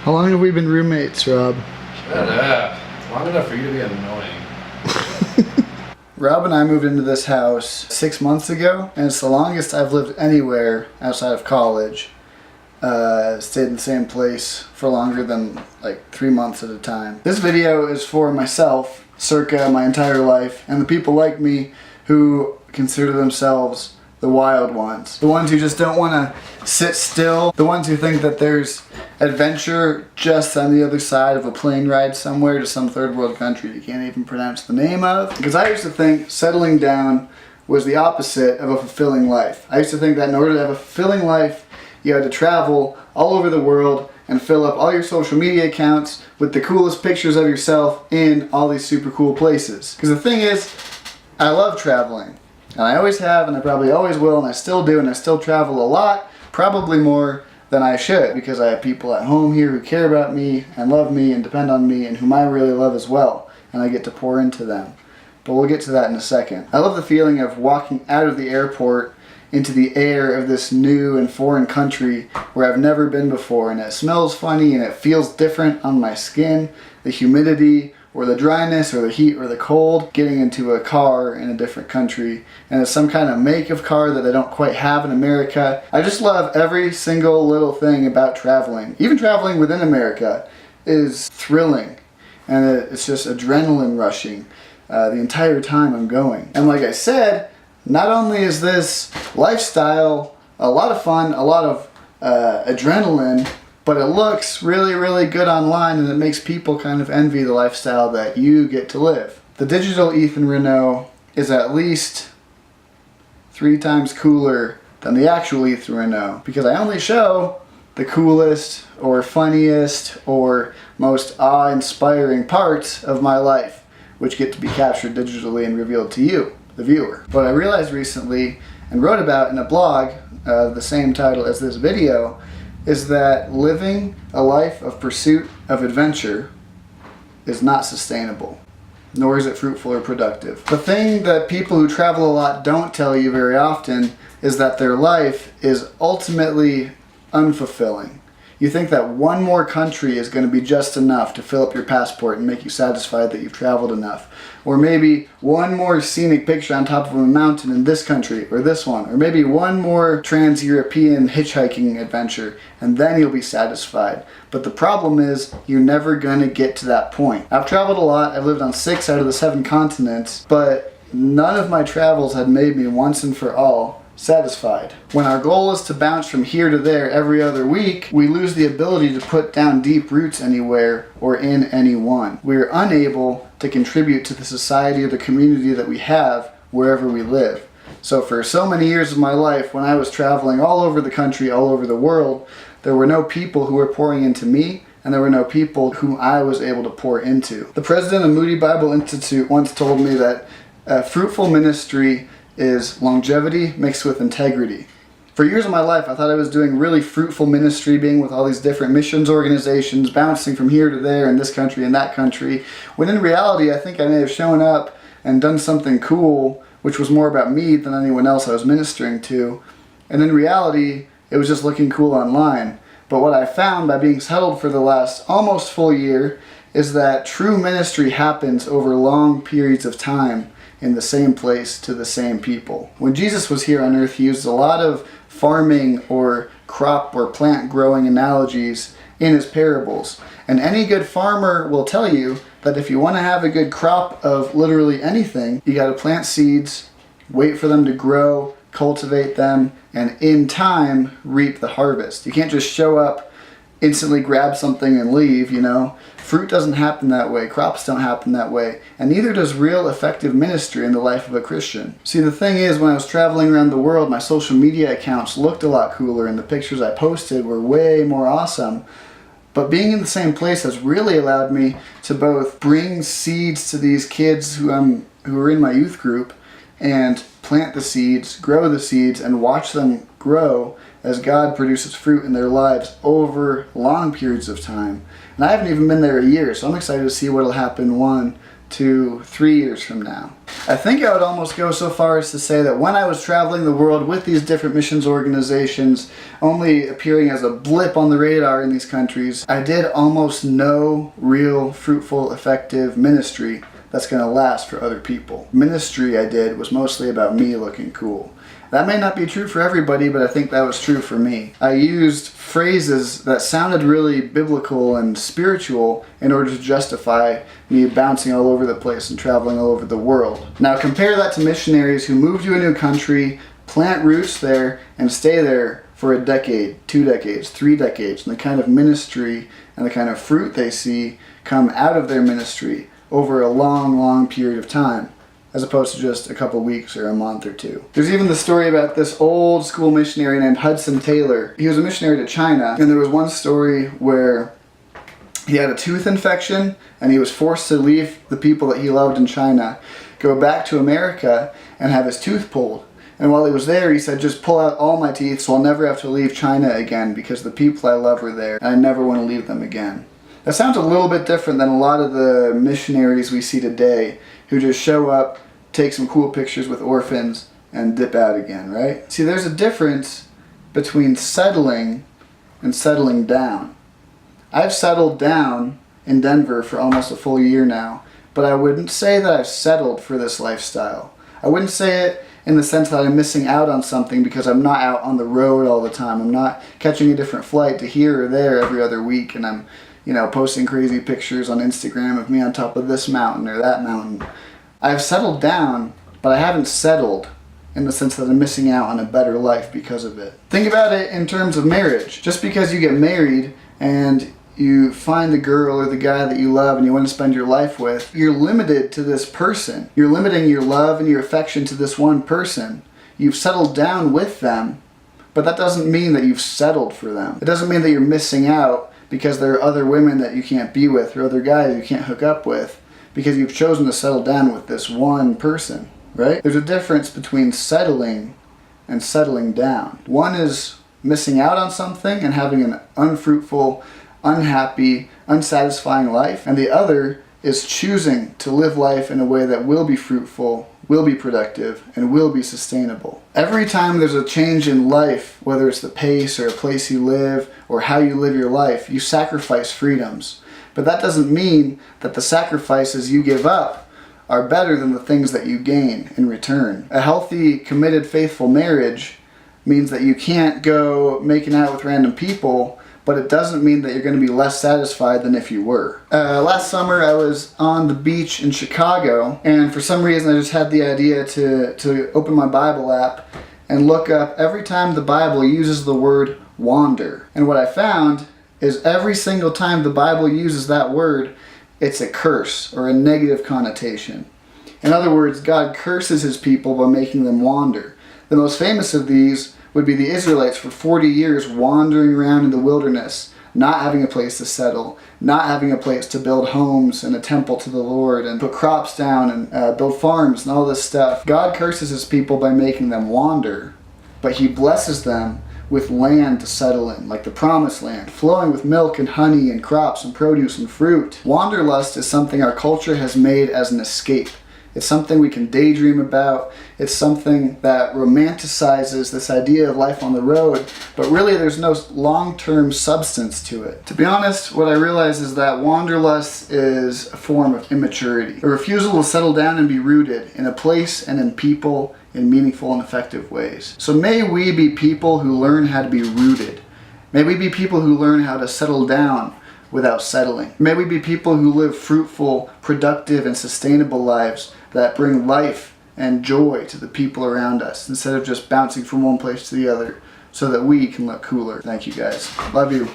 How long have we been roommates, Rob? Shut up. It's long enough for you to be annoying. Rob and I moved into this house 6 months ago, and it's the longest I've lived anywhere outside of college. Stayed in the same place for longer than like 3 months at a time. This video is for myself, circa my entire life, and the people like me who consider themselves the wild ones. The ones who just don't want to sit still. The ones who think that there's adventure just on the other side of a plane ride somewhere to some third world country you can't even pronounce the name of. Because I used to think settling down was the opposite of a fulfilling life. I used to think that in order to have a fulfilling life, you had to travel all over the world and fill up all your social media accounts with the coolest pictures of yourself in all these super cool places. Because the thing is, I love traveling. And I always have, and I probably always will, and I still do, and I still travel a lot, probably more than I should, because I have people at home here who care about me and love me and depend on me and whom I really love as well, and I get to pour into them. But we'll get to that in a second. I love the feeling of walking out of the airport into the air of this new and foreign country where I've never been before, and it smells funny and it feels different on my skin. The humidity or the dryness or the heat or the cold, getting into a car in a different country, and it's some kind of make of car that I don't quite have in America. I just love every single little thing about traveling. Even traveling within America is thrilling, and it's just adrenaline rushing the entire time I'm going. And like I said, not only is this lifestyle a lot of fun, a lot of adrenaline, but it looks really, really good online, and it makes people kind of envy the lifestyle that you get to live. The digital Ethan Renault is at least 3 times cooler than the actual Ethan Renault, because I only show the coolest or funniest or most awe-inspiring parts of my life, which get to be captured digitally and revealed to you, the viewer. What I realized recently and wrote about in a blog of the same title as this video is that living a life of pursuit of adventure is not sustainable, nor is it fruitful or productive. The thing that people who travel a lot don't tell you very often is that their life is ultimately unfulfilling. You think that one more country is going to be just enough to fill up your passport and make you satisfied that you've traveled enough. Or maybe one more scenic picture on top of a mountain in this country, or this one. Or maybe one more trans-European hitchhiking adventure, and then you'll be satisfied. But the problem is, you're never going to get to that point. I've traveled a lot. I've lived on 6 out of the 7 continents, but none of my travels had made me once and for all satisfied. When our goal is to bounce from here to there every other week, we lose the ability to put down deep roots anywhere or in any one. We're unable to contribute to the society or the community that we have wherever we live. So for so many years of my life, when I was traveling all over the country, all over the world, there were no people who were pouring into me, and there were no people whom I was able to pour into. The president of Moody Bible Institute once told me that fruitful ministry is longevity mixed with integrity. For years of my life, I thought I was doing really fruitful ministry, being with all these different missions organizations, bouncing from here to there in this country and that country, when in reality, I think I may have shown up and done something cool, which was more about me than anyone else I was ministering to. And in reality, it was just looking cool online. But what I found by being settled for the last almost full year is that true ministry happens over long periods of time, in the same place to the same people. When Jesus was here on earth, he used a lot of farming or crop or plant growing analogies in his parables. And any good farmer will tell you that if you want to have a good crop of literally anything, you got to plant seeds, wait for them to grow, cultivate them, and in time reap the harvest. You can't just show up, instantly grab something and leave, you know. Fruit doesn't happen that way, crops don't happen that way, and neither does real effective ministry in the life of a Christian. See, the thing is, when I was traveling around the world, my social media accounts looked a lot cooler and the pictures I posted were way more awesome. But being in the same place has really allowed me to both bring seeds to these kids who are in my youth group and plant the seeds, grow the seeds, and watch them grow as God produces fruit in their lives over long periods of time. And I haven't even been there a year, so I'm excited to see what will happen 1, to 3 years from now. I think I would almost go so far as to say that when I was traveling the world with these different missions organizations, only appearing as a blip on the radar in these countries, I did almost no real, fruitful, effective ministry that's going to last for other people. Ministry I did was mostly about me looking cool. That may not be true for everybody, but I think that was true for me. I used phrases that sounded really biblical and spiritual in order to justify me bouncing all over the place and traveling all over the world. Now compare that to missionaries who move to a new country, plant roots there, and stay there for a decade, 2 decades, 3 decades, and the kind of ministry and the kind of fruit they see come out of their ministry over a long, long period of time, as opposed to just a couple weeks or a month or 2. There's even the story about this old school missionary named Hudson Taylor. He was a missionary to China, and there was one story where he had a tooth infection and he was forced to leave the people that he loved in China, go back to America and have his tooth pulled. And while he was there, he said, just pull out all my teeth so I'll never have to leave China again because the people I love are there and I never want to leave them again. That sounds a little bit different than a lot of the missionaries we see today who just show up, take some cool pictures with orphans, and dip out again, right? See, there's a difference between settling and settling down. I've settled down in Denver for almost a full year now, but I wouldn't say that I've settled for this lifestyle. I wouldn't say it in the sense that I'm missing out on something because I'm not out on the road all the time. I'm not catching a different flight to here or there every other week, and I'm posting crazy pictures on Instagram of me on top of this mountain or that mountain. I've settled down, but I haven't settled in the sense that I'm missing out on a better life because of it. Think about it in terms of marriage. Just because you get married and you find the girl or the guy that you love and you want to spend your life with, you're limited to this person. You're limiting your love and your affection to this one person. You've settled down with them, but that doesn't mean that you've settled for them. It doesn't mean that you're missing out because there are other women that you can't be with or other guys you can't hook up with because you've chosen to settle down with this one person, right? There's a difference between settling and settling down. One is missing out on something and having an unfruitful, unhappy, unsatisfying life, and the other is choosing to live life in a way that will be fruitful, will be productive, and will be sustainable. Every time there's a change in life, whether it's the pace or a place you live or how you live your life, you sacrifice freedoms. But that doesn't mean that the sacrifices you give up are better than the things that you gain in return. A healthy, committed, faithful marriage means that you can't go making out with random people, but it doesn't mean that you're going to be less satisfied than if you were. Last summer I was on the beach in Chicago, and for some reason I just had the idea to open my Bible app and look up every time the Bible uses the word wander. And what I found is every single time the Bible uses that word, it's a curse or a negative connotation. In other words, God curses his people by making them wander. The most famous of these would be the Israelites for 40 years wandering around in the wilderness, not having a place to settle, not having a place to build homes and a temple to the Lord and put crops down and build farms and all this stuff. God curses his people by making them wander, but he blesses them with land to settle in, like the promised land, flowing with milk and honey and crops and produce and fruit. Wanderlust is something our culture has made as an escape. It's something we can daydream about. It's something that romanticizes this idea of life on the road, but really there's no long-term substance to it. To be honest, what I realize is that wanderlust is a form of immaturity, a refusal to settle down and be rooted in a place and in people in meaningful and effective ways. So may we be people who learn how to be rooted. May we be people who learn how to settle down without settling. May we be people who live fruitful, productive, and sustainable lives that bring life and joy to the people around us instead of just bouncing from one place to the other so that we can look cooler. Thank you guys. Love you.